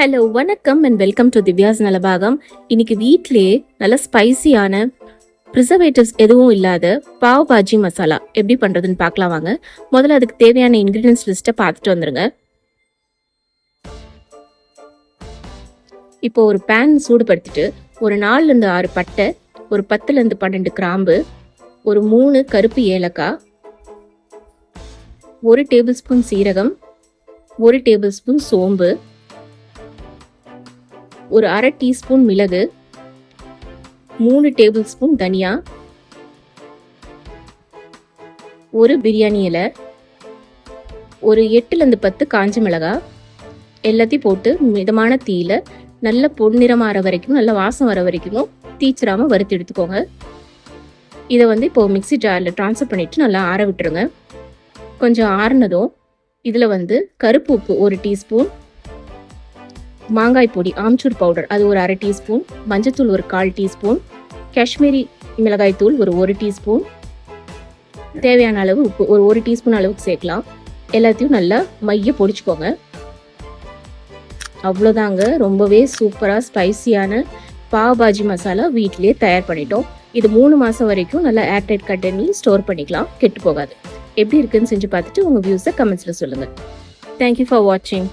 Hello வணக்கம் and welcome to Divya's Nalabagam. இன்னைக்கு வீட்டிலேயே நல்ல ஸ்பைசியான ப்ரிசர்வேட்டிவ்ஸ் எதுவும் இல்லாத பாவ் பாஜி மசாலா எப்படி பண்ணுறதுன்னு பார்க்கலாம் வாங்க. முதல்ல அதுக்கு தேவையான இன்க்ரீடியன்ஸ் லிஸ்ட்டை பார்த்துட்டு வந்துடுங்க. இப்போ ஒரு பேன் சூடுபடுத்திட்டு ஒரு 4லேருந்து 6 பட்டை, ஒரு 10லேருந்து 12 கிராம்பு, ஒரு 3 கருப்பு ஏலக்காய், 1 டேபிள் ஸ்பூன் சீரகம், 1 டேபிள் ஸ்பூன் சோம்பு, ஒரு 1/2 டீஸ்பூன் மிளகு, 3 டேபிள் ஸ்பூன் தனியா, ஒரு பிரியாணி இலை, ஒரு 8லேருந்து 10 காஞ்ச மிளகாய் எல்லாத்தையும் போட்டு மிதமான தீயில நல்ல பொன்னிறம் ஆற வரைக்கும், நல்ல வாசம் வர வரைக்கும் தீச்சிராம வறுத்து எடுத்துக்கோங்க. இதை இப்போ மிக்ஸி ஜாரில் ட்ரான்ஸ்ஃபர் பண்ணிட்டு நல்லா ஆற விட்டுருங்க. கொஞ்சம் ஆறுனதும் இதில் கருப்பு உப்பு 1 டீஸ்பூன், மாங்காய் பொடி ஆம்ச்சூர் பவுடர் அது ஒரு 1/2 டீஸ்பூன், மஞ்சத்தூள் ஒரு 1/4 டீஸ்பூன், காஷ்மீரி மிளகாய் தூள் ஒரு 1 டீஸ்பூன், தேவையான அளவு உப்பு ஒரு 1 டீஸ்பூன் அளவுக்கு சேர்க்கலாம். எல்லாத்தையும் நல்லா மைய பொடிச்சுக்கோங்க. அவ்வளோதாங்க, ரொம்பவே சூப்பராக ஸ்பைசியான பாவ் பாஜி மசாலா வீட்டிலேயே தயார் பண்ணிட்டோம். இது 3 மாதம் வரைக்கும் நல்லா ஏர்டைட் கண்டெய்னரில் ஸ்டோர் பண்ணிக்கலாம், கெட்டு போகாது. எப்படி இருக்குன்னு செஞ்சு பார்த்துட்டு உங்கள் வியூஸை கமெண்ட்ஸில் சொல்லுங்கள். தேங்க்யூ ஃபார் வாட்சிங்.